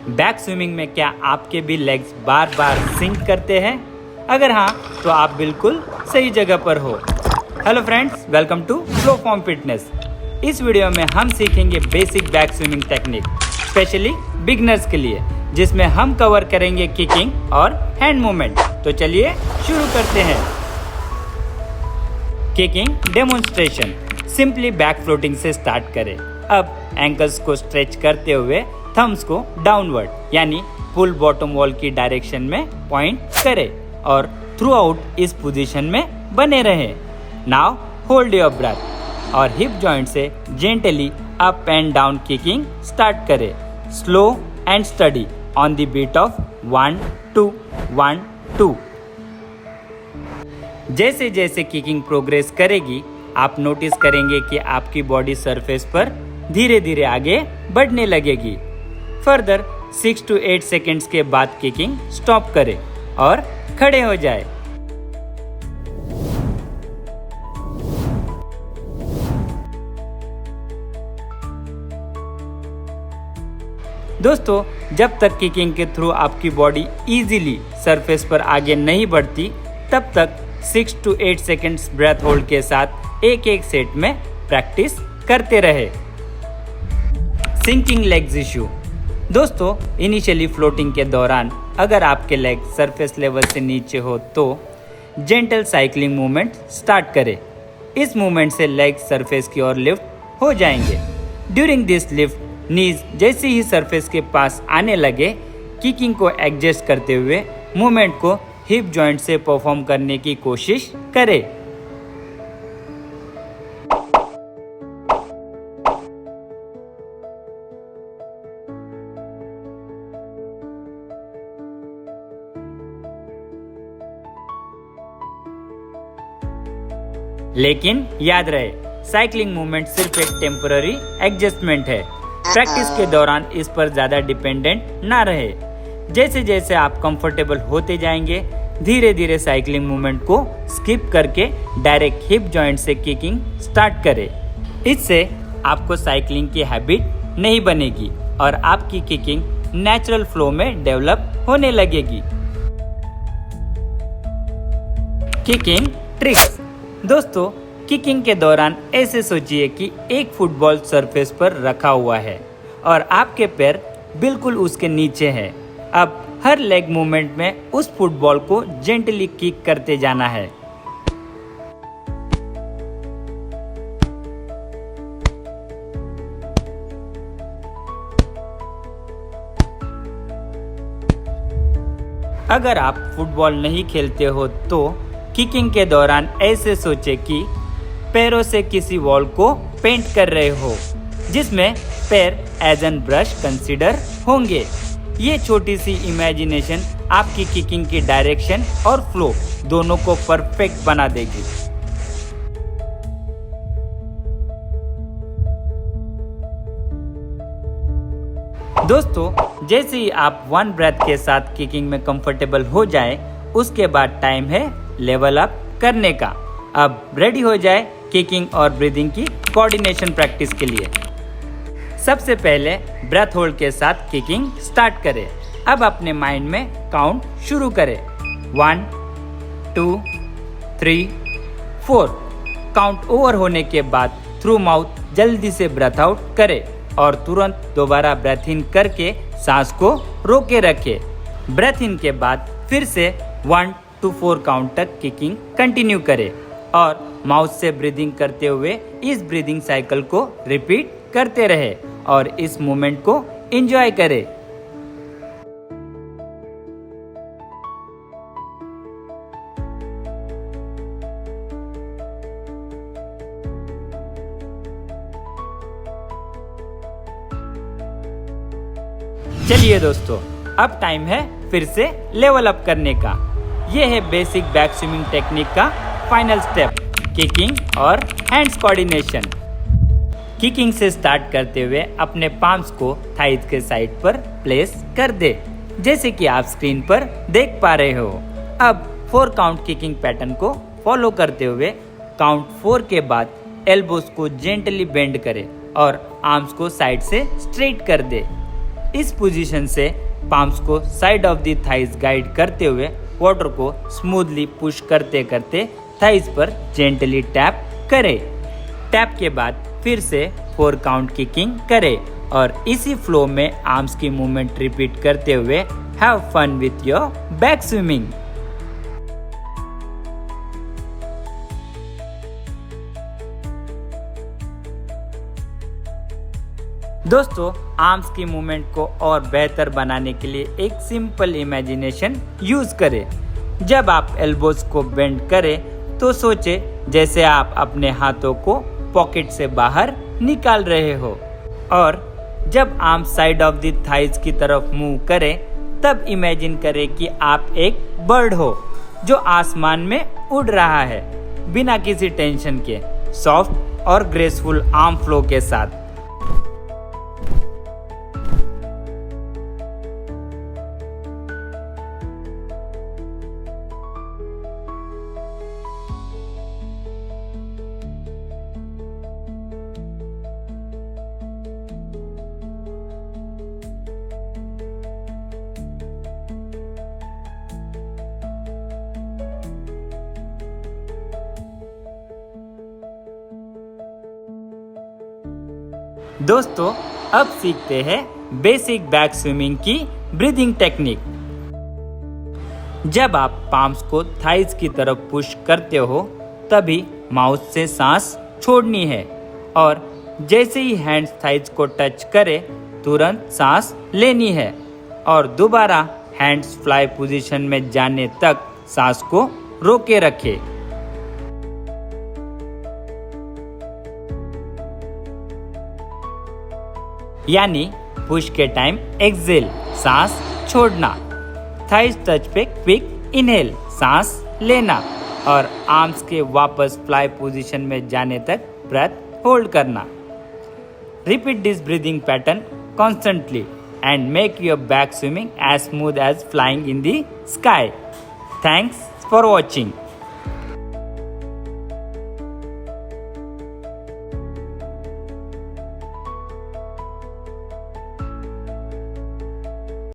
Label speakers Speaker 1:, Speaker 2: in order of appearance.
Speaker 1: Back swimming में क्या आपके भी लेग्स बार बार सिंक करते हैं? अगर हाँ, तो आप बिल्कुल सही जगह पर हो। Hello friends, welcome to Flow Form Fitness. इस वीडियो में हम सीखेंगे basic back swimming technique, specially beginners के लिए, जिसमें हम कवर करेंगे किकिंग और हैंड मूवमेंट। तो चलिए शुरू करते हैं। Kicking demonstration. Simply back floating से स्टार्ट करें। अब एंकल्स को स्ट्रेच करते हुए थम्स को डाउनवर्ड यानी पुल बॉटम वॉल की डायरेक्शन में पॉइंट करें और थ्रू आउट इस पोजीशन में बने रहें। नाउ होल्ड योर ब्रेथ और हिप जॉइंट से gently up and down kicking start करें। Slow and steady on the beat of 1 2 1 2। जैसे जैसे किकिंग प्रोग्रेस करेगी, आप नोटिस करेंगे कि आपकी बॉडी सरफेस पर धीरे धीरे आगे बढ़ने लगेगी। फर्दर 6 to 8 सेकेंड्स के बाद किकिंग स्टॉप करें और खड़े हो जाए। दोस्तों, जब तक किकिंग के थ्रू आपकी बॉडी इजीली सरफेस पर आगे नहीं बढ़ती, तब तक 6 to 8 सेकेंड्स ब्रेथ होल्ड के साथ एक एक सेट में प्रैक्टिस करते रहे। Sinking legs issue. दोस्तों, इनिशियली फ्लोटिंग के दौरान अगर आपके लेग सरफेस लेवल से नीचे हो तो जेंटल साइकिलिंग मूवमेंट स्टार्ट करें। इस मूवमेंट से लेग सरफेस की ओर लिफ्ट हो जाएंगे। ड्यूरिंग दिस लिफ्ट नीज जैसे ही सरफेस के पास आने लगे, किकिंग को एडजस्ट करते हुए मूवमेंट को हिप जॉइंट से परफॉर्म करने की कोशिश करें। लेकिन याद रहे, साइकिलिंग मूवमेंट सिर्फ एक टेम्पररी एडजस्टमेंट है। प्रैक्टिस के दौरान इस पर ज्यादा डिपेंडेंट ना रहे। जैसे जैसे आप कंफर्टेबल होते जाएंगे, धीरे धीरे साइकिलिंग मूवमेंट को स्किप करके डायरेक्ट हिप जॉइंट से किकिंग स्टार्ट करें। इससे आपको साइकिलिंग की हैबिट नहीं बनेगी और आपकी किकिंग नेचुरल फ्लो में डेवलप होने लगेगी। Kicking tricks. दोस्तों, किकिंग के दौरान ऐसे सोचिए कि एक फुटबॉल सरफेस पर रखा हुआ है और आपके पैर बिल्कुल उसके नीचे है। अब हर लेग मूवमेंट में उस फुटबॉल को जेंटली किक करते जाना है। अगर आप फुटबॉल नहीं खेलते हो तो किकिंग के दौरान ऐसे सोचे कि पैरों से किसी वॉल को पेंट कर रहे हो, जिसमें पैर एज एन ब्रश कंसीडर होंगे। ये छोटी सी इमेजिनेशन आपकी किकिंग की डायरेक्शन और फ्लो दोनों को परफेक्ट बना देगी। दोस्तों, जैसे ही आप वन ब्रेथ के साथ किकिंग में कंफर्टेबल हो जाए, उसके बाद टाइम है लेवल अप करने का। अब रेडी हो जाए किकिंग और ब्रीदिंग की कोऑर्डिनेशन प्रैक्टिस के लिए। सबसे पहले ब्रेथ होल्ड के साथ किकिंग स्टार्ट करें। अब अपने माइंड में काउंट शुरू करें। 1 2 3 4। काउंट ओवर होने के बाद थ्रू माउथ जल्दी से ब्रेथ आउट करें और तुरंत दोबारा ब्रेथ इन करके सांस को रोके रखें। ब्रेथ इन के बाद फिर से 1 to 4 काउंट तक किकिंग कंटिन्यू करें और माउथ से ब्रीदिंग करते हुए इस ब्रीदिंग साइकिल को रिपीट करते रहे और इस मूवमेंट को एंजॉय करें। चलिए दोस्तों, अब टाइम है फिर से लेवल अप करने का। ये है बेसिक बैक स्विमिंग टेक्निक का फाइनल स्टेप, किकिंग और हैंड्स कोऑर्डिनेशन। किकिंग से स्टार्ट करते हुए अपने पाम्स को थाइज के साइड पर प्लेस कर दे, जैसे कि आप स्क्रीन पर देख पा रहे हो। अब 4 काउंट किकिंग पैटर्न को फॉलो करते हुए काउंट 4 के बाद एल्बोस को जेंटली बेंड करें और आर्म्स को साइड से स्ट्रेट कर दे। इस पोजीशन से पाम्स को side of the thighs guide करते हुए वाटर को स्मूथली पुश करते करते थाइज पर जेंटली टैप करें। टैप के बाद फिर से 4 काउंट किकिंग करें और इसी फ्लो में आर्म्स की मूवमेंट रिपीट करते हुए have fun with your back swimming. दोस्तों, आर्म्स की मूवमेंट को और बेहतर बनाने के लिए एक सिंपल इमेजिनेशन यूज करें। जब आप एल्बोज को बेंड करें तो सोचे जैसे आप अपने हाथों को पॉकेट से बाहर निकाल रहे हो, और जब arm side of the thighs की तरफ मूव करें तब इमेजिन करें कि आप एक बर्ड हो जो आसमान में उड़ रहा है बिना किसी टेंशन के, सॉफ्ट और ग्रेसफुल आर्म फ्लो के साथ। दोस्तों, अब सीखते हैं बेसिक बैक स्विमिंग की ब्रीदिंग टेक्निक। जब आप पाम्स को थाइज की तरफ पुश करते हो तभी माउथ से सांस छोड़नी है, और जैसे ही हैंड्स थाइज को टच करे तुरंत सांस लेनी है, और दोबारा हैंड्स फ्लाई पोजीशन में जाने तक सांस को रोके रखें। यानी पुश के टाइम एक्सेल सांस छोड़ना, थाइज टच पे क्विक इनहेल सांस लेना, और आर्म्स के वापस फ्लाई पोजीशन में जाने तक ब्रेथ होल्ड करना। Repeat this breathing pattern constantly and make your back swimming as smooth as flying in the sky. Thanks for watching.